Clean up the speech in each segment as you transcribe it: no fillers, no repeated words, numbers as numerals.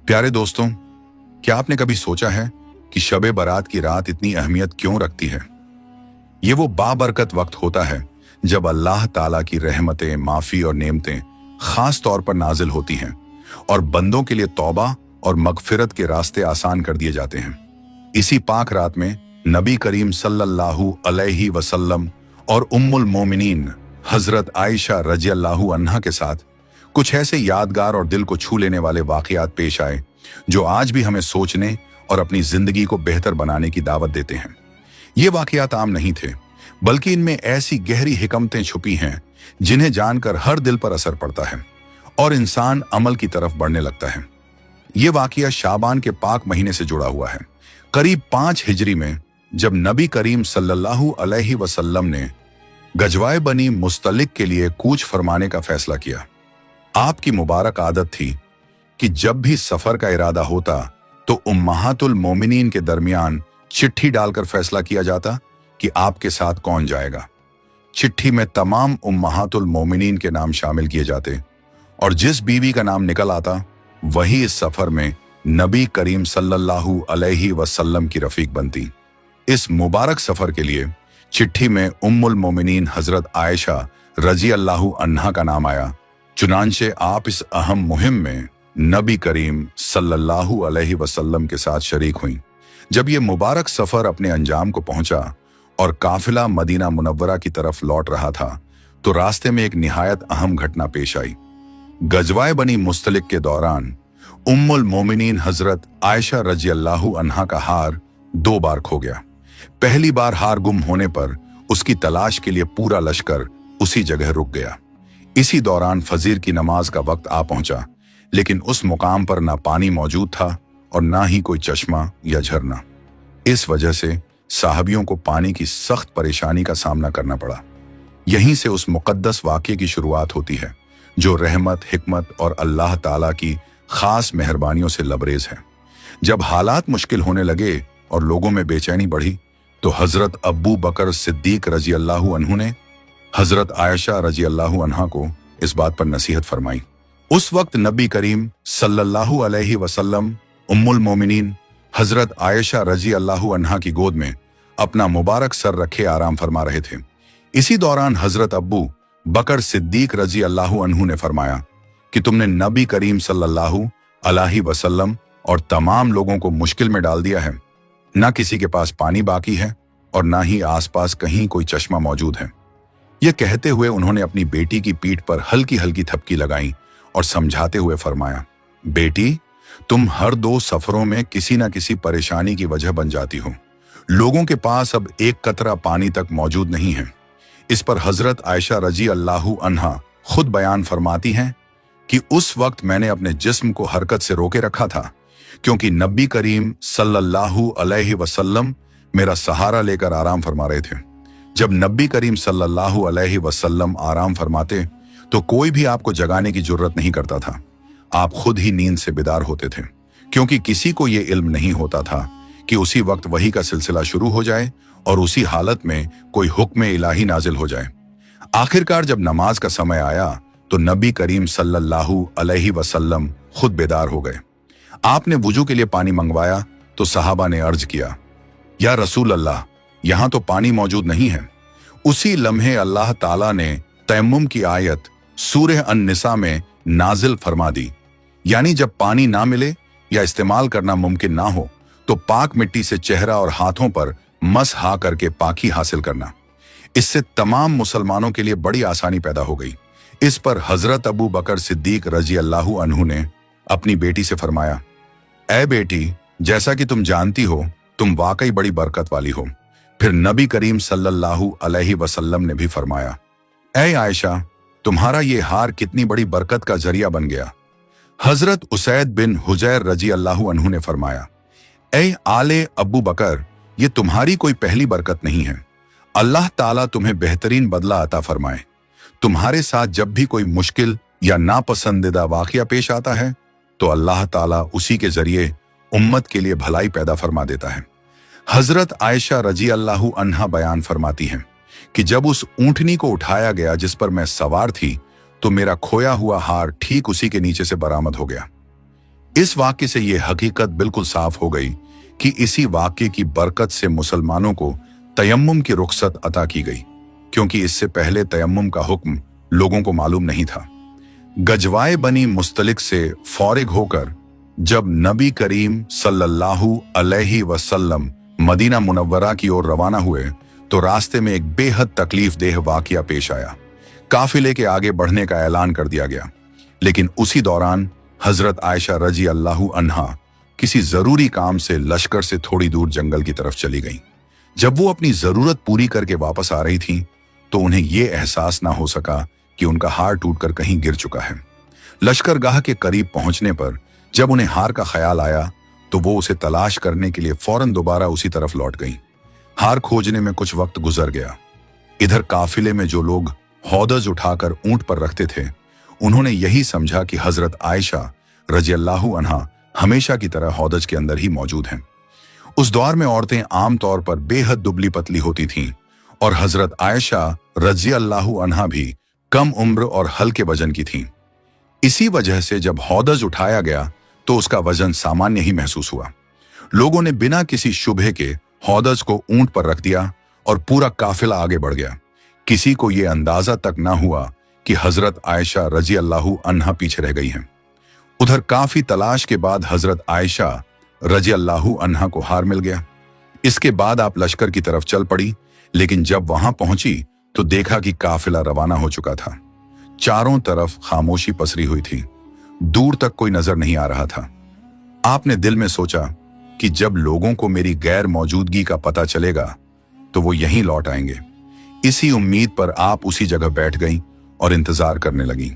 प्यारे दोस्तों, क्या आपने कभी सोचा है कि शबे बारात की रात इतनी अहमियत क्यों रखती है? ये वो बाबरकत वक्त होता है जब अल्लाह ताला की रहमतें, माफी और नेमतें खास तौर पर नाजिल होती हैं और बंदों के लिए तौबा और मगफिरत के रास्ते आसान कर दिए जाते हैं। इसी पाक रात में नबी करीम सल्लल्लाहु अलैहि वसल्लम और उम्मुल मोमिनीन हजरत आयशा रज़ियल्लाहु अन्हा के साथ कुछ ऐसे यादगार और दिल को छू लेने वाले वाकयात पेश आए जो आज भी हमें सोचने और अपनी जिंदगी को बेहतर बनाने की दावत देते हैं। ये वाकयात आम नहीं थे, बल्कि इनमें ऐसी गहरी हिकमतें छुपी हैं जिन्हें जानकर हर दिल पर असर पड़ता है और इंसान अमल की तरफ बढ़ने लगता है। ये वाकया शाबान के पाक महीने से जुड़ा हुआ है। करीब 5 हिजरी में जब नबी करीम सल्लल्लाहु अलैहि वसल्लम ने गजवाए बनी मुस्तलिक के लिए कूच फरमाने का फैसला किया। आपकी मुबारक आदत थी कि जब भी सफर का इरादा होता तो उम्महातुल मोमिनीन के दरमियान चिट्ठी डालकर फैसला किया जाता कि आपके साथ कौन जाएगा। चिट्ठी में तमाम उम्महातुल मोमिनीन के नाम शामिल किए जाते और जिस बीवी का नाम निकल आता वही इस सफर में नबी करीम सल्लल्लाहु अलैहि वसल्लम की रफीक बनती। इस मुबारक सफर के लिए चिट्ठी में उम्मुल मोमिनीन हजरत आयशा रज़ियल्लाहु अन्हा का नाम आया। चुनांचे आप इस अहम मुहिम में नबी करीम सल्लल्लाहु अलैहि वसल्लम के साथ शरीक हुई। जब ये मुबारक सफर अपने अंजाम को पहुंचा और काफिला मदीना मुनव्वरा की तरफ लौट रहा था तो रास्ते में एक निहायत अहम घटना पेश आई। गजवाए बनी मुस्तलिक के दौरान उम्मुल मोमिनीन हजरत आयशा रज़ियल्लाहु अन्हा का हार 2 बार खो गया। पहली बार हार गुम होने पर उसकी तलाश के लिए पूरा लश्कर उसी जगह रुक गया। इसी दौरान फजीर की नमाज का वक्त आ पहुंचा, लेकिन उस मुकाम पर ना पानी मौजूद था और ना ही कोई चश्मा या झरना। इस वजह से साहबियों को पानी की सख्त परेशानी का सामना करना पड़ा। यहीं से उस मुकद्दस वाक़ये की शुरुआत होती है जो रहमत, हिकमत और अल्लाह ताला की खास मेहरबानियों से लबरेज है। जब हालात मुश्किल होने लगे और लोगों में बेचैनी बढ़ी तो हजरत अब्बू बकर सिद्दीक रज़ियल्लाहु अन्हु ने हजरत आयशा रज़ियल्लाहु अन्हा को इस बात पर नसीहत फरमाई। उस वक्त नबी करीम सल्लल्लाहु अलैहि वसल्लम उम्मुल मोमिनीन हजरत आयशा रज़ियल्लाहु अन्हा की गोद में अपना मुबारक सर रखे आराम फरमा रहे थे। इसी दौरान हजरत अब्बू बकर सिद्दीक रज़ियल्लाहु अन्हु ने फरमाया कि तुमने नबी करीम सल्लल्लाहु अलैहि वसल्लम और तमाम लोगों को मुश्किल में डाल दिया है। ना किसी के पास पानी बाकी है और ना ही आसपास कहीं कोई चश्मा मौजूद है। यह कहते हुए उन्होंने अपनी बेटी की पीठ पर हल्की हल्की थपकी लगाई और समझाते हुए फरमाया, बेटी, तुम हर 2 सफरों में किसी न किसी परेशानी की वजह बन जाती हो। लोगों के पास अब एक कतरा पानी तक मौजूद नहीं है। इस पर हजरत आयशा रज़ियल्लाहु अन्हा खुद बयान फरमाती हैं कि उस वक्त मैंने अपने जिस्म को हरकत से रोके रखा था, क्योंकि नबी करीम सल्लल्लाहु अलैहि वसल्लम मेरा सहारा लेकर आराम फरमा रहे थे। जब नबी करीम सल्लल्लाहु अलैहि वसल्लम आराम फरमाते तो कोई भी आपको जगाने की जरूरत नहीं करता था। आप खुद ही नींद से बेदार होते थे, क्योंकि किसी को यह इल्म नहीं होता था कि उसी वक्त वही का सिलसिला शुरू हो जाए और उसी हालत में कोई हुक्म इलाही नाजिल हो जाए। आखिरकार जब नमाज का समय आया तो नबी करीम सल्लल्लाहु अलैहि वसल्लम खुद बेदार हो गए। आपने वुजू के लिए पानी मंगवाया तो सहाबा ने अर्ज किया, या रसूल अल्लाह, यहां तो पानी मौजूद नहीं है। उसी लम्हे अल्लाह ताला ने तयम्मुम की आयत सूरह अन-निसा में नाजिल फरमा दी, यानी जब पानी ना मिले या इस्तेमाल करना मुमकिन ना हो तो पाक मिट्टी से चेहरा और हाथों पर मसहा करके पाकी हासिल करना। इससे तमाम मुसलमानों के लिए बड़ी आसानी पैदा हो गई। इस पर हजरत अबू बकर सिद्दीक रज़ियल्लाहु अन्हु ने अपनी बेटी से फरमाया, ऐ बेटी, जैसा कि तुम जानती हो तुम वाकई बड़ी बरकत वाली हो। फिर नबी करीम सल्लल्लाहु अलैहि वसल्लम ने भी फरमाया, ऐ आयशा, तुम्हारा ये हार कितनी बड़ी बरकत का जरिया बन गया। हजरत उसैद बिन हुजैर रज़ियल्लाहु अन्हु ने फरमाया, ऐ आले अब्बू बकर, ये तुम्हारी कोई पहली बरकत नहीं है। अल्लाह ताला तुम्हें बेहतरीन बदला अता फरमाए। तुम्हारे साथ जब भी कोई मुश्किल या नापसंदीदा वाकया पेश आता है तो अल्लाह ताला उसी के जरिए उम्मत के लिए भलाई पैदा फरमा देता है। हजरत आयशा रज़ियल्लाहु अन्हा बयान फरमाती हैं कि जब उस ऊंटनी को उठाया गया जिस पर मैं सवार थी तो मेरा खोया हुआ हार ठीक उसी के नीचे से बरामद हो गया। इस वाक्य से यह हकीकत बिल्कुल साफ हो गई कि इसी वाक्य की बरकत से मुसलमानों को तयम्मुम की रुखसत अता की गई, क्योंकि इससे पहले तयम्मुम का हुक्म लोगों को मालूम नहीं था। गजवाए बनी मुस्तलिक से फौरिग होकर जब नबी करीम सल्लल्लाहु अलैहि वसल्लम मदीना मुनव्वरा की ओर रवाना हुए तो रास्ते में एक बेहद तकलीफ देह वाकया पेश आया। काफिले के आगे बढ़ने का ऐलान कर दिया गया, लेकिन उसी दौरान हजरत आयशा रजी अल्लाहु अन्हा किसी जरूरी काम से लश्कर से थोड़ी दूर जंगल की तरफ चली गईं। जब वो अपनी जरूरत पूरी करके वापस आ रही थीं, तो उन्हें यह एहसास ना हो सका कि उनका हार टूटकर कहीं गिर चुका है। लश्करगाह के करीब पहुंचने पर जब उन्हें हार का ख्याल आया तो वो उसे तलाश करने के लिए फौरन दोबारा उसी तरफ लौट गईं। हार खोजने में कुछ वक्त गुजर गया। इधर काफिले में जो लोग हौदज उठाकर ऊंट पर रखते थे, उन्होंने यही समझा कि हजरत आयशा रजी अल्लाहु अन्हा हमेशा की तरह हौदज के अंदर ही मौजूद हैं। उस दौर में औरतें आमतौर पर बेहद दुबली पतली होती थीं और हजरत आयशा रजी अल्लाहु अन्हा भी कम उम्र और हल्के वजन की थीं। इसी वजह से जब हौदज उठाया गया तो उसका वजन सामान्य ही महसूस हुआ। लोगों ने बिना किसी शुबहे के हौदज को ऊंट पर रख दिया और पूरा काफिला आगे बढ़ गया। किसी को यह अंदाजा तक ना हुआ कि हजरत आयशा रजी अल्लाहु अन्हा पीछे रह गई हैं। उधर काफी तलाश के बाद हजरत आयशा रजी अल्लाहु अन्हा को हार मिल गया। इसके बाद आप लश्कर की तरफ चल पड़ी, लेकिन जब वहां पहुंची तो देखा कि काफिला रवाना हो चुका था। चारों तरफ खामोशी पसरी हुई थी, दूर तक कोई नजर नहीं आ रहा था। आपने दिल में सोचा कि जब लोगों को मेरी गैर मौजूदगी का पता चलेगा तो वो यहीं लौट आएंगे। इसी उम्मीद पर आप उसी जगह बैठ गईं और इंतजार करने लगीं।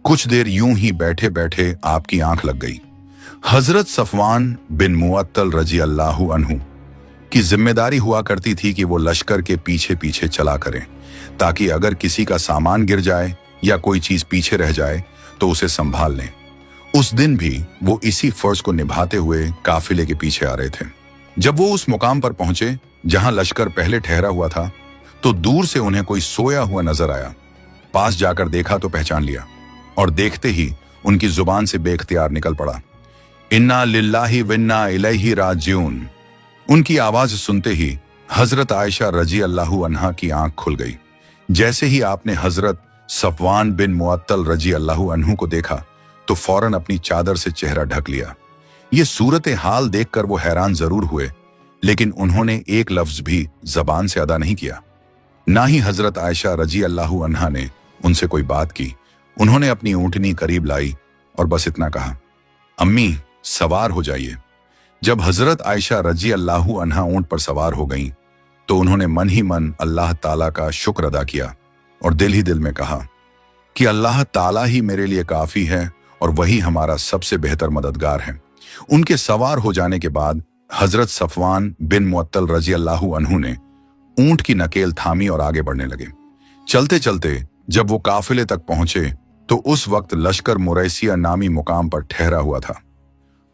कुछ देर यूं ही बैठे बैठे आपकी आंख लग गई। हजरत सफवान बिन मुअत्तल रजी अल्लाहु अन्हु की जिम्मेदारी हुआ करती थी कि वो लश्कर के पीछे पीछे चला करें, ताकि अगर किसी का सामान गिर जाए या कोई चीज पीछे रह जाए तो उसे संभाल लें। उस दिन भी वो इसी फर्ज को निभाते हुए काफिले के पीछे आ रहे थे। जब वो उस मुकाम पर पहुंचे जहां लश्कर पहले ठहरा हुआ था, तो दूर से उन्हें कोई सोया हुआ नजर आया। पास जाकर देखा तो पहचान लिया, और देखते ही उनकी जुबान से बेख्तियार निकल पड़ा, इन्ना लिल्लाहि व इन्ना इलैहि राजिऊन। उनकी आवाज सुनते ही हजरत आयशा रजी अल्लाहु अन्हा की आंख खुल गई। जैसे ही आपने हजरत सफवान बिन मुअत्तल रजी अल्लाहु अन्हु को देखा तो फौरन अपनी चादर से चेहरा ढक लिया। ये सूरत हाल देखकर वो हैरान जरूर हुए, लेकिन उन्होंने एक लफ्ज भी जबान से अदा नहीं किया। ना ही हजरत आयशा रजी अल्लाहु अन्हा ने उनसे कोई बात की। उन्होंने अपनी ऊंटनी करीब लाई और बस इतना कहा, अम्मी सवार हो जाइए। जब हजरत आयशा रजी अल्लाहु अन्हा ऊंट पर सवार हो गईं, तो उन्होंने मन ही मन अल्लाह ताला का शुक्र अदा किया और दिल ही दिल में कहा कि अल्लाह ताला ही मेरे लिए काफी है और वही हमारा सबसे बेहतर मददगार है। उनके सवार हो जाने के बाद हजरत सफवान बिन मुअत्तल रजी अल्लाहु अन्हु ने ऊंट की नकेल थामी और आगे बढ़ने लगे। चलते चलते जब वो काफिले तक पहुंचे तो उस वक्त लश्कर मुरैसिया नामी मुकाम पर ठहरा हुआ था।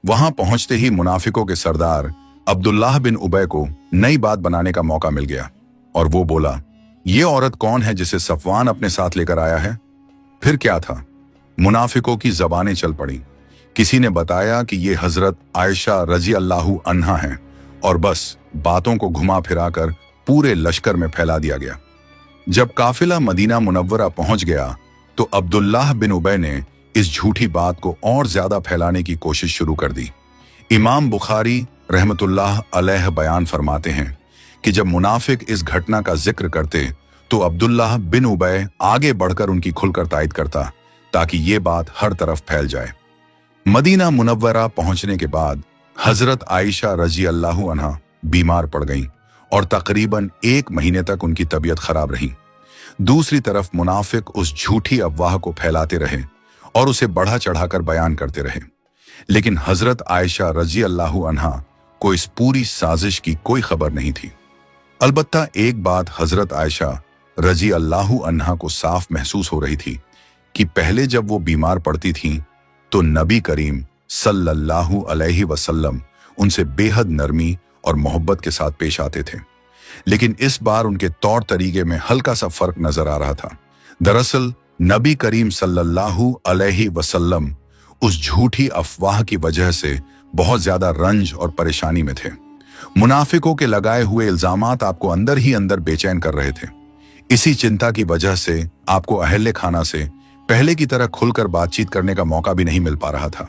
वहां पहुंचते ही मुनाफिकों के सरदार अब्दुल्लाह बिन उबय को नई बात बनाने का मौका मिल गया और वो बोला, ये औरत कौन है जिसे सफवान अपने साथ लेकर आया है? फिर क्या था? मुनाफिकों की जबानें चल पड़ी। किसी ने बताया कि ये हजरत आयशा रजी अल्लाहु अन्हा हैं, और बस बातों को घुमा फिराकर पूरे लश्कर में फैला दिया गया। जब काफिला मदीना मुनव्वरा पहुंच गया तो अब्दुल्लाह बिन उबय ने इस झूठी बात को और ज्यादा फैलाने की कोशिश शुरू कर दी। इमाम बुखारी रहमतुल्लाह अलैह बयान फरमाते हैं कि जब मुनाफिक इस घटना का जिक्र करते तो अब्दुल्लाह बिन उबय आगे बढ़कर उनकी खुलकर तायद करता, ताकि ये बात हर तरफ फैल जाए। मदीना मुनव्वरा पहुंचने के बाद हजरत आयशा रजी अल्लाहु अन्हा बीमार पड़ गईं और तकरीबन 1 महीने तक उनकी तबीयत खराब रही। दूसरी तरफ मुनाफिक उस झूठी अफवाह को फैलाते रहे और उसे बढ़ा चढ़ाकर बयान करते रहे, लेकिन हजरत आयशा रजी अल्लाहु अन्हा को इस पूरी साजिश की कोई खबर नहीं थी। अलबत्ता एक बात हजरत आयशा रजी अल्लाहु अन्हा को साफ महसूस हो रही थी कि पहले जब वो बीमार पड़ती थीं तो नबी करीम सल्लल्लाहु अलैहि वसल्लम उनसे बेहद नरमी और मोहब्बत के साथ पेश आते थे, लेकिन इस बार उनके तौर तरीके में हल्का सा फर्क नजर आ रहा था। दरअसल नबी करीम सल्लल्लाहु अलैहि वसल्लम उस झूठी अफवाह की वजह से बहुत ज्यादा रंज और परेशानी में थे। मुनाफिकों के लगाए हुए इल्जामात आपको अंदर ही अंदर बेचैन कर रहे थे। इसी चिंता की वजह से आपको अहले खाना से पहले की तरह खुलकर बातचीत करने का मौका भी नहीं मिल पा रहा था।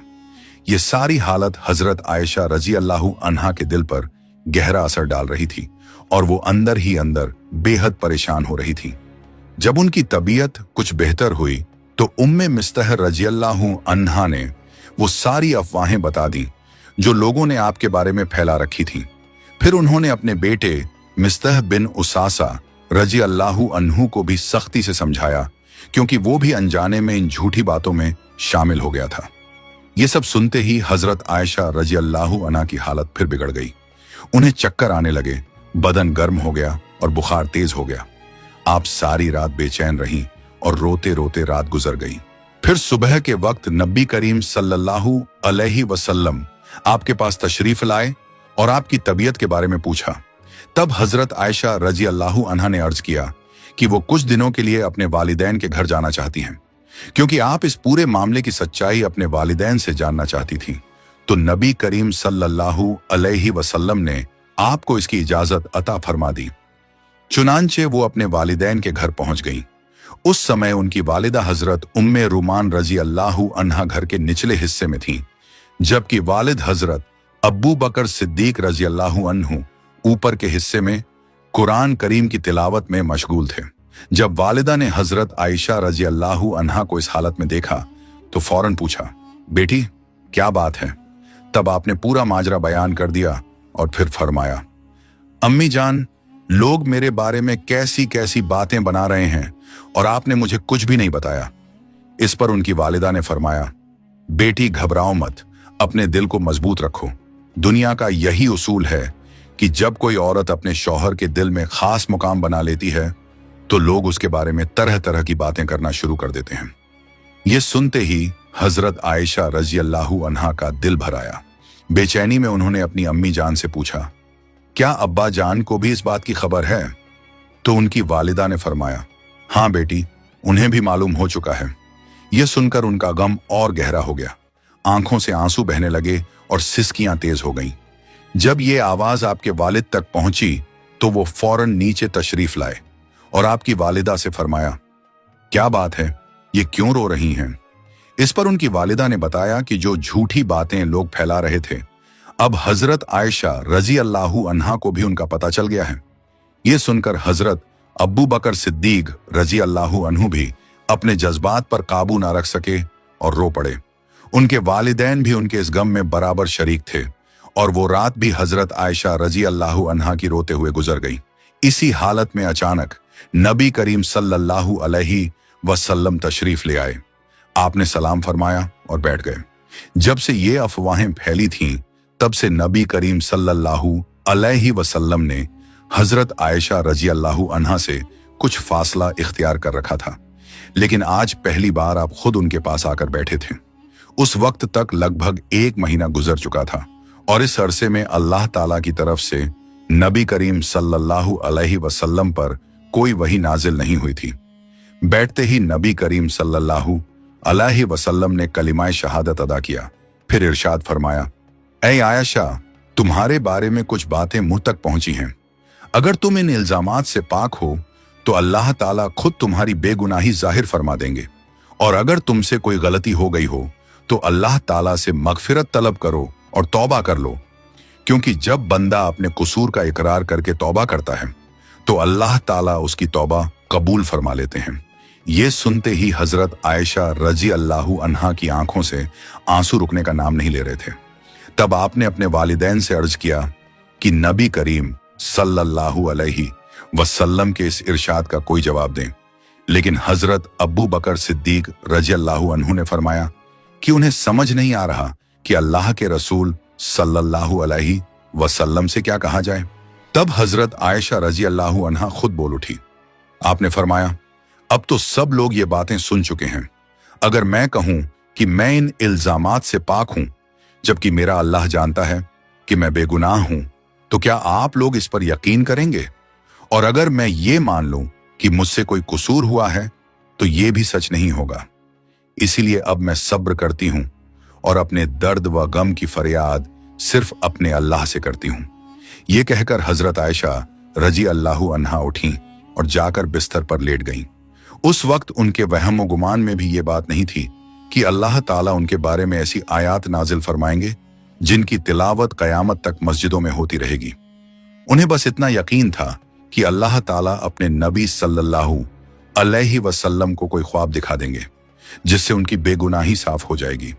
ये सारी हालत हजरत आयशा रजी अल्लाहु अन्हा के दिल पर गहरा असर डाल रही थी और वो अंदर ही अंदर बेहद परेशान हो रही थी। जब उनकी तबीयत कुछ बेहतर हुई तो उम्मे मिस्तह रजी अल्लाहु अन्हा ने वो सारी अफवाहें बता दी जो लोगों ने आपके बारे में फैला रखी थी। फिर उन्होंने अपने बेटे मिस्तह बिन उसासा रजी अल्लाहु अन्हु को भी सख्ती से समझाया, क्योंकि वो भी अनजाने में इन झूठी बातों में शामिल हो गया था। ये सब सुनते ही हजरत आयशा रजी अल्लाहु अन्हा की हालत फिर बिगड़ गई। उन्हें चक्कर आने लगे, बदन गर्म हो गया और बुखार तेज हो गया। आप सारी रात बेचैन रहीं और रोते रोते रात गुजर गई। फिर सुबह के वक्त नबी करीम सल्लल्लाहु अलैहि वसल्लम आपके पास तशरीफ लाए और आपकी तबीयत के बारे में पूछा। तब हजरत आयशा रजी अल्लाहु अन्हा ने अर्ज किया कि वो कुछ दिनों के लिए अपने वालिदैन के घर जाना चाहती हैं, क्योंकि आप इस पूरे मामले की सच्चाई अपने वालिदैन से जानना चाहती थी। तो नबी करीम सल्लल्लाहु अलैहि वसल्लम ने आपको इसकी इजाजत अता फरमा दी। चुनांचे वो अपने वालिदैन के घर पहुंच गईं। उस समय उनकी वालिदा हजरत उम्मे रुमान रजी अल्लाहु अन्हा घर के निचले हिस्से में थी, जबकि वालिद हजरत अब्बू बकर सिद्दीक रजी अल्लाहु अन्हु ऊपर के हिस्से में कुरान करीम की तिलावत में मशगूल थे। जब वालिदा ने हजरत आयशा रजी अल्लाहु अन्हा को इस हालत में देखा तो फौरन पूछा, बेटी क्या बात है? तब आपने पूरा माजरा बयान कर दिया और फिर फरमाया, अम्मी जान, लोग मेरे बारे में कैसी कैसी बातें बना रहे हैं और आपने मुझे कुछ भी नहीं बताया। इस पर उनकी वालिदा ने फरमाया, बेटी घबराओ मत, अपने दिल को मजबूत रखो। दुनिया का यही उसूल है कि जब कोई औरत अपने शौहर के दिल में खास मुकाम बना लेती है तो लोग उसके बारे में तरह तरह की बातें करना शुरू कर देते हैं। ये सुनते ही हजरत आयशा रजी अल्लाहु अन्हा का दिल भर आया। बेचैनी में उन्होंने अपनी अम्मी जान से पूछा, क्या अब्बा जान को भी इस बात की खबर है? तो उनकी वालिदा ने फरमाया, हाँ बेटी, उन्हें भी मालूम हो चुका है। यह सुनकर उनका गम और गहरा हो गया। आंखों से आंसू बहने लगे और सिसकियां तेज हो गईं। जब ये आवाज आपके वालिद तक पहुंची तो वो फौरन नीचे तशरीफ लाए और आपकी वालिदा से फरमाया, क्या बात है, ये क्यों रो रही हैं? इस पर उनकी वालिदा ने बताया कि जो झूठी बातें लोग फैला रहे थे, अब हजरत आयशा रजी अल्लाहु अन्हा को भी उनका पता चल गया है। ये सुनकर हजरत अब्बू बकर सिद्दीक रजी अल्लाहु अन्हु भी अपने जज्बात पर काबू ना रख सके और रो पड़े। उनके वालिदैन भी उनके इस गम में बराबर शरीक थे और वो रात भी हजरत आयशा रजी अल्लाहु अन्हा की रोते हुए गुजर गई। इसी हालत में अचानक नबी करीम सल्लल्लाहु अलैहि वसल्लम तशरीफ ले आए। आपने सलाम फरमाया और बैठ गए। जब से ये अफवाहें फैली थीं, तब से नबी करीम सल्लल्लाहु अलैहि वसल्लम ने हजरत आयशा रजी अल्लाहु अन्हा से कुछ फासला इख्तियार कर रखा था, लेकिन आज पहली बार आप खुद उनके पास आकर बैठे थे। उस वक्त तक लगभग 1 महीना गुजर चुका था और इस अरसे में अल्लाह ताला की तरफ से नबी करीम सल्लल्लाहु अलैहि वसल्लम पर कोई वही नाजिल नहीं हुई थी। बैठते ही नबी करीम सल्लल्लाहु अलैहि वसल्लम ने कलिमाए शहादत अदा किया। फिर इरशाद फरमाया, ऐ आयशा, तुम्हारे बारे में कुछ बातें मुझ तक पहुंची हैं। अगर तुम इन इल्जामात से पाक हो तो अल्लाह ताला खुद तुम्हारी बेगुनाही जाहिर फरमा देंगे, और अगर तुमसे कोई गलती हो गई हो तो अल्लाह ताला से मगफिरत तलब करो और तौबा कर लो, क्योंकि जब बंदा अपने कसूर का इकरार करके तौबा करता है तो अल्लाह ताला उसकी तौबा कबूल फरमा लेते हैं। ये सुनते ही हजरत आयशा रजी अल्लाहु अन्हा की आंखों से आंसू रुकने का नाम नहीं ले रहे थे। तब आपने अपने वालिदैन से अर्ज किया कि नबी करीम सल्लल्लाहु अलैहि वसल्लम के इस इरशाद का कोई जवाब दें, लेकिन हजरत अब्बू बकर सिद्दीक रजी अल्लाहु अन्हु ने फरमाया कि उन्हें समझ नहीं आ रहा कि अल्लाह के रसूल सल्लल्लाहु अलैहि वसल्लम से क्या कहा जाए। तब हजरत आयशा रजी अल्लाहु अन्हा खुद बोल उठी। आपने फरमाया, अब तो सब लोग ये बातें सुन चुके हैं। अगर मैं कहूं कि मैं इन इल्जामात से पाक हूं, जबकि मेरा अल्लाह जानता है कि मैं बेगुनाह हूं, तो क्या आप लोग इस पर यकीन करेंगे? और अगर मैं ये मान लूं कि मुझसे कोई कसूर हुआ है तो ये भी सच नहीं होगा। इसीलिए अब मैं सब्र करती हूं और अपने दर्द व गम की फरियाद सिर्फ अपने अल्लाह से करती हूँ। ये कहकर हजरत आयशा रजी अल्लाहु अन्हा उठी और जाकर बिस्तर पर लेट गईं। उस वक्त उनके वहम व गुमान में भी ये बात नहीं थी कि अल्लाह ताला उनके बारे में ऐसी आयात नाजिल फरमाएंगे जिनकी तिलावत कयामत तक मस्जिदों में होती रहेगी। उन्हें बस इतना यकीन था कि अल्लाह ताला अपने नबी सल्लल्लाहु अलैहि वसल्लम को कोई ख्वाब दिखा देंगे जिससे उनकी बेगुनाही साफ हो जाएगी।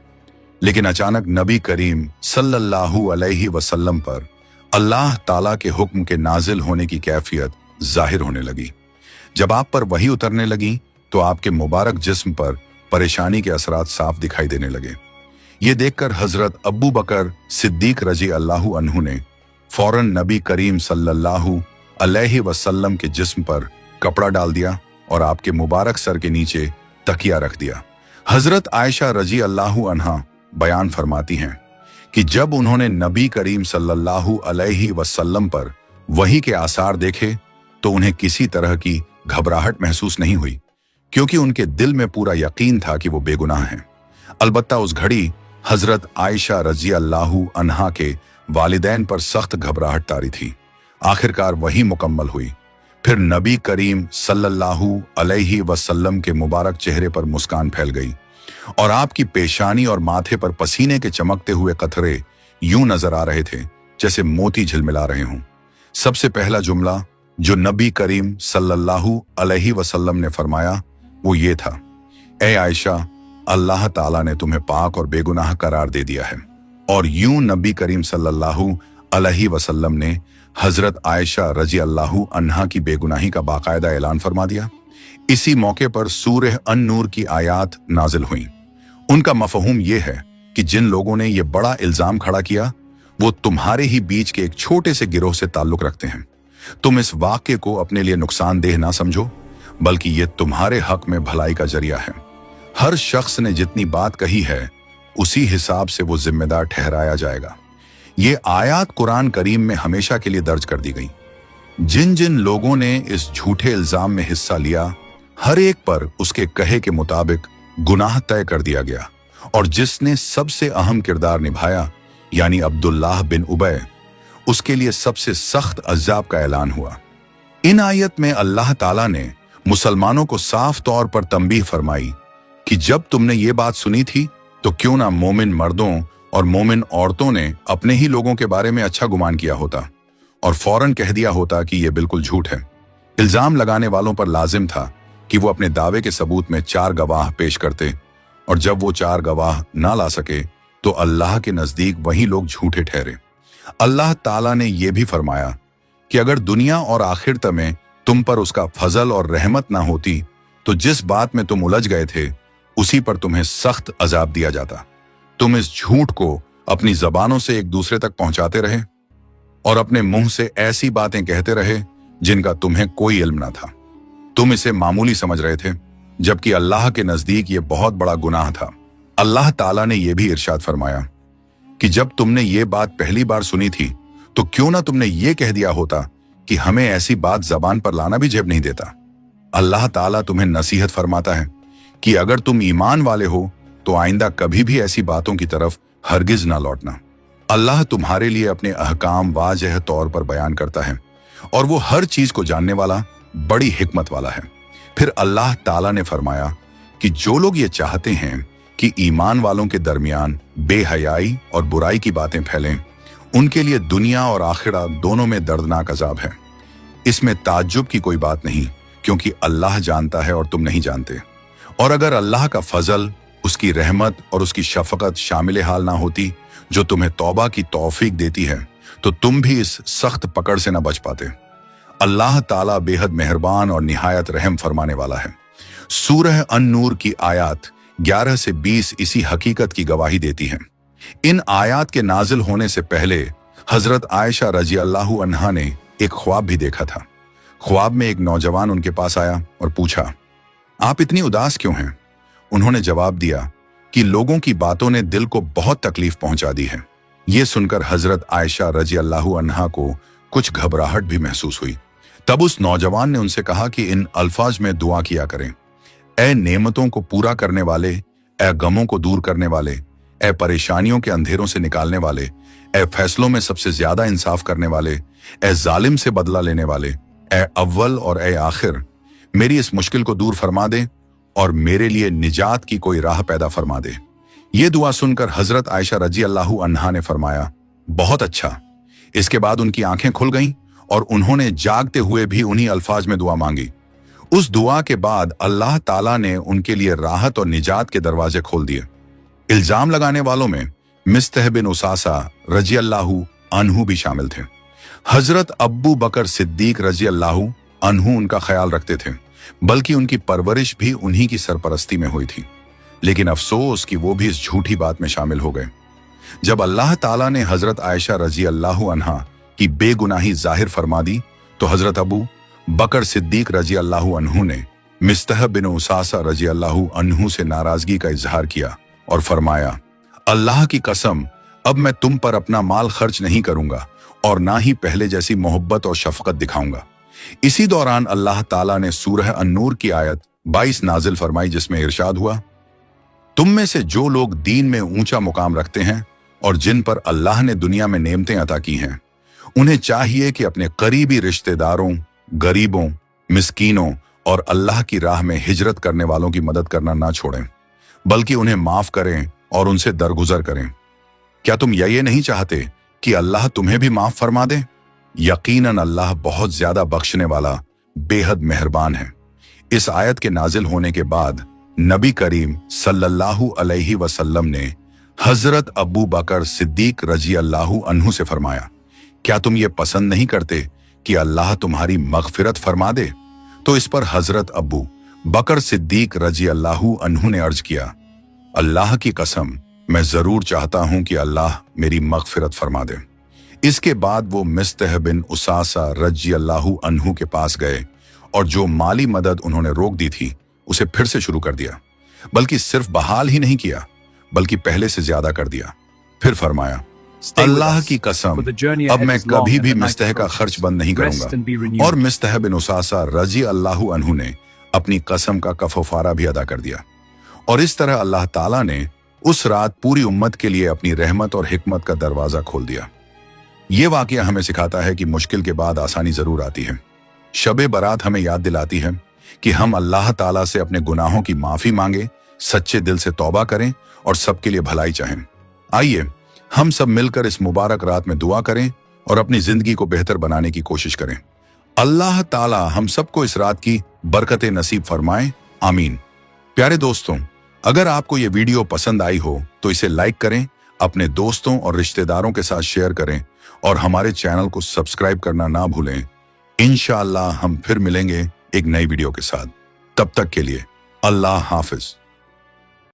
लेकिन अचानक नबी करीम सल्लल्लाहु अलैहि वसल्लम पर अल्लाह ताला के हुक्म के नाजिल होने की कैफियत जाहिर होने लगी। जब आप पर वही उतरने लगी तो आपके मुबारक जिस्म पर परेशानी के असरात साफ दिखाई देने लगे। ये देखकर हजरत अब्बू बकर सिद्दीक रजी अल्लाहु अन्हु ने फौरन नबी करीम सल्लल्लाहु अलैहि वसल्लम के जिस्म पर कपड़ा डाल दिया और आपके मुबारक सर के नीचे तकिया रख दिया। हजरत आयशा रजी अल्लाहु अन्हा बयान फरमाती हैं कि जब उन्होंने नबी करीम सल्लल्लाहु अलैहि वसल्लम पर वही के आसार देखे तो उन्हें किसी तरह की घबराहट महसूस नहीं हुई, क्योंकि उनके दिल में पूरा यकीन था कि वो बेगुनाह हैं। अलबत्ता उस घड़ी हजरत आयशा रजी अल्लाहु अन्हा के वालिदैन पर सख्त घबराहट तारी थी। आखिरकार वही मुकम्मल हुई। फिर नबी करीम सल्लल्लाहु अलैहि वसल्लम के मुबारक चेहरे पर मुस्कान फैल गई और आपकी पेशानी और माथे पर पसीने के चमकते हुए कतरे यूं नजर आ रहे थे जैसे मोती झिलमिला रहे हों। सबसे पहला जुमला जो नबी करीम सल्लल्लाहु अलैहि वसल्लम ने फरमाया वो ये था, ए आयशा, अल्लाह ताला ने तुम्हें पाक और बेगुनाह करार दे दिया है। और यूं नबी करीम सल्लल्लाहु अलैहि वसल्लम ने हजरत आयशा रजी अल्लाहु अन्हा की बेगुनाही का बाकायदा ऐलान फरमा दिया। इसी मौके पर सूरह अन-नूर की आयात नाजिल हुई। उनका मफहूम यह है कि जिन लोगों ने यह बड़ा इल्जाम खड़ा किया वो तुम्हारे ही बीच के एक छोटे से गिरोह से ताल्लुक रखते हैं। तुम इस वाक्य को अपने लिए नुकसानदेह ना समझो, बल्कि ये तुम्हारे हक में भलाई का जरिया है। हर शख्स ने जितनी बात कही है उसी हिसाब से वो जिम्मेदार ठहराया जाएगा। ये आयत कुरान करीम में हमेशा के लिए दर्ज कर दी गई। जिन जिन लोगों ने इस झूठे इल्जाम में हिस्सा लिया, हर एक पर उसके कहे के मुताबिक गुनाह तय कर दिया गया, और जिसने सबसे अहम किरदार निभाया यानी अब्दुल्लाह बिन उबय, उसके लिए सबसे सख्त अज़ाब का ऐलान हुआ। इन आयत में अल्लाह ताला ने मुसलमानों को साफ तौर पर तंबीह फरमाई कि जब तुमने ये बात सुनी थी तो क्यों ना मोमिन मर्दों और मोमिन औरतों ने अपने ही लोगों के बारे में अच्छा गुमान किया होता और फौरन कह दिया होता कि यह बिल्कुल झूठ है। इल्जाम लगाने वालों पर लाजिम था कि वो अपने दावे के सबूत में 4 गवाह पेश करते, और जब वो 4 गवाह ना ला सके तो अल्लाह के नजदीक वही लोग झूठे ठहरे। अल्लाह ताला ने यह भी फरमाया कि अगर दुनिया और आखिरत में तुम पर उसका फजल और रहमत ना होती तो जिस बात में तुम उलझ गए थे उसी पर तुम्हें सख्त अजाब दिया जाता। तुम इस झूठ को अपनी जबानों से एक दूसरे तक पहुंचाते रहे और अपने मुंह से ऐसी बातें कहते रहे जिनका तुम्हें कोई इल्म ना था। तुम इसे मामूली समझ रहे थे, जबकि अल्लाह के नजदीक यह बहुत बड़ा गुनाह था। अल्लाह ताला ने यह भी इरशाद फरमाया कि जब तुमने ये बात पहली बार सुनी थी तो क्यों ना तुमने ये कह दिया होता कि हमें ऐसी बात जबान पर लाना भी जेब नहीं देता। अल्लाह ताला तुम्हें नसीहत फरमाता है कि अगर तुम ईमान वाले हो तो आइंदा कभी भी ऐसी बातों की तरफ हरगिज ना लौटना। अल्लाह तुम्हारे लिए अपने अहकाम वाज़ेह तौर पर बयान करता है और वो हर चीज को जानने वाला, बड़ी हिकमत वाला है। फिर अल्लाह ताला ने फरमाया कि जो लोग ये चाहते हैं कि ईमान वालों के दरमियान बेहयाई और बुराई की बातें फैलें, उनके लिए दुनिया और आखिरत दोनों में दर्दनाक अजाब है। इसमें ताज्जुब की कोई बात नहीं, क्योंकि अल्लाह जानता है और तुम नहीं जानते। और अगर अल्लाह का फजल, उसकी रहमत और उसकी शफकत शामिल हाल ना होती जो तुम्हें तौबा की तौफीक देती है, तो तुम भी इस सख्त पकड़ से न बच पाते। अल्लाह ताला बेहद मेहरबान और निहायत रहम फरमाने वाला है। सूरह अन-नूर की आयत 11 से 20 इसी हकीकत की गवाही देती हैं। इन आयत के नाजिल होने से पहले हजरत आयशा रजी अल्लाहु अन्हा ने एक ख्वाब भी देखा था। ख्वाब में एक नौजवान उनके पास आया और पूछा, आप इतनी उदास क्यों हैं? उन्होंने जवाब दिया कि लोगों की बातों ने दिल को बहुत तकलीफ पहुंचा दी है। ये सुनकर हजरत आयशा रजी अल्लाहु अन्हा को कुछ घबराहट भी महसूस हुई। तब उस नौजवान ने उनसे कहा कि इन अल्फाज में दुआ किया करें, ए नेमतों को पूरा करने वाले, ए गमों को दूर करने वाले, ए परेशानियों के अंधेरों से निकालने वाले, ए फैसलों में सबसे ज्यादा इंसाफ करने वाले, ए जालिम से बदला लेने वाले, ए अव्वल और ए आखिर, मेरी इस मुश्किल को दूर फरमा दे और मेरे लिए निजात की कोई राह पैदा फरमा दे। ये दुआ सुनकर हजरत आयशा रजी अल्लाहु अन्हा ने फरमाया, बहुत अच्छा। इसके बाद उनकी आंखें खुल गईं और उन्होंने जागते हुए भी उन्हीं अल्फाज में दुआ मांगी। उस दुआ के बाद अल्लाह ताला ने उनके लिए राहत और निजात के दरवाजे खोल दिए। इल्जाम लगाने वालों में मिस्तह बिन उसासा रजी अल्लाहु अन्हु भी शामिल थे। हजरत अब्बू बकर सिद्दीक रजी अल्लाहु अन्हु उनका ख्याल रखते थे, बल्कि उनकी परवरिश भी उन्हीं की सरपरस्ती में हुई थी। लेकिन अफसोस कि वो भी इस झूठी बात में शामिल हो गए। जब अल्लाह ताला ने हजरत आयशा रजी अल्लाहु अन्हा की बेगुनाही जाहिर फरमा दी, तो हजरत अबू बकर सिद्दीक रजी अल्लाहु अन्हु ने मिस्तह बिन उसासा रजी अल्लाहु अन्हु से नाराजगी का इजहार किया और फरमाया, अल्लाह की कसम, अब मैं तुम पर अपना माल खर्च नहीं करूंगा और ना ही पहले जैसी मोहब्बत और शफकत दिखाऊंगा। इसी दौरान अल्लाह ताला ने सूरह अन-नूर की आयत 22 नाजिल फरमाई, जिसमें इरशाद हुआ, तुम में से जो लोग दीन में ऊंचा मुकाम रखते हैं और जिन पर अल्लाह ने दुनिया में नेमतें अता की हैं, उन्हें चाहिए कि अपने करीबी रिश्तेदारों, गरीबों, मिस्कीनों और अल्लाह की राह में हिजरत करने वालों की मदद करना ना छोड़ें, बल्कि उन्हें माफ करें और उनसे दरगुजर करें। क्या तुम ये नहीं चाहते कि अल्लाह तुम्हें भी माफ फरमा दे? यकीनन अल्लाह बहुत ज्यादा बख्शने वाला, बेहद मेहरबान है। इस आयत के नाजिल होने के बाद नबी करीम सल्लल्लाहु अलैहि वसल्लम ने हजरत अबू बकर सिद्दीक रजी अल्लाहु अन्हु से फरमाया, क्या तुम ये पसंद नहीं करते कि अल्लाह तुम्हारी मगफिरत फरमा दे? तो इस पर हजरत अबू बकर सिद्दीक रजी अल्लाहु अन्हु ने अर्ज किया, अल्लाह की कसम, मैं जरूर चाहता हूं कि अल्लाह मेरी मगफिरत फरमा दे। इसके बाद वो मिस्तह बिन उसासा रजी अल्लाहु अन्हु के पास गए और जो माली मदद उन्होंने रोक दी थी उसे फिर से शुरू कर दिया, बल्कि सिर्फ बहाल ही नहीं किया बल्कि पहले से ज्यादा कर दिया। फिर फरमाया, अल्लाह की कसम, अब मैं कभी भी मिस्तह का खर्च बंद नहीं करूंगा। और मिस्तह बिन उसासा रजी अल्लाहु अन्हु ने अपनी कसम का कफारा भी अदा कर दिया। और इस तरह अल्लाह ताला ने उस रात पूरी उम्मत के लिए अपनी रहमत और हिकमत का दरवाजा खोल दिया। ये वाकया हमें सिखाता है कि मुश्किल के बाद आसानी जरूर आती है। शबे बारात हमें याद दिलाती है कि हम अल्लाह ताला से अपने गुनाहों की माफी मांगे, सच्चे दिल से तौबा करें और सबके लिए भलाई चाहें। आइए हम सब मिलकर इस मुबारक रात में दुआ करें और अपनी जिंदगी को बेहतर बनाने की कोशिश करें। अल्लाह ताला हम सबको इस रात की बरकतें नसीब फरमाए, आमीन। प्यारे दोस्तों, अगर आपको ये वीडियो पसंद आई हो तो इसे लाइक करें, अपने दोस्तों और रिश्तेदारों के साथ शेयर करें और हमारे चैनल को सब्सक्राइब करना ना भूलें। इंशाअल्लाह हम फिर मिलेंगे एक नई वीडियो के साथ। तब तक के लिए अल्लाह हाफिज।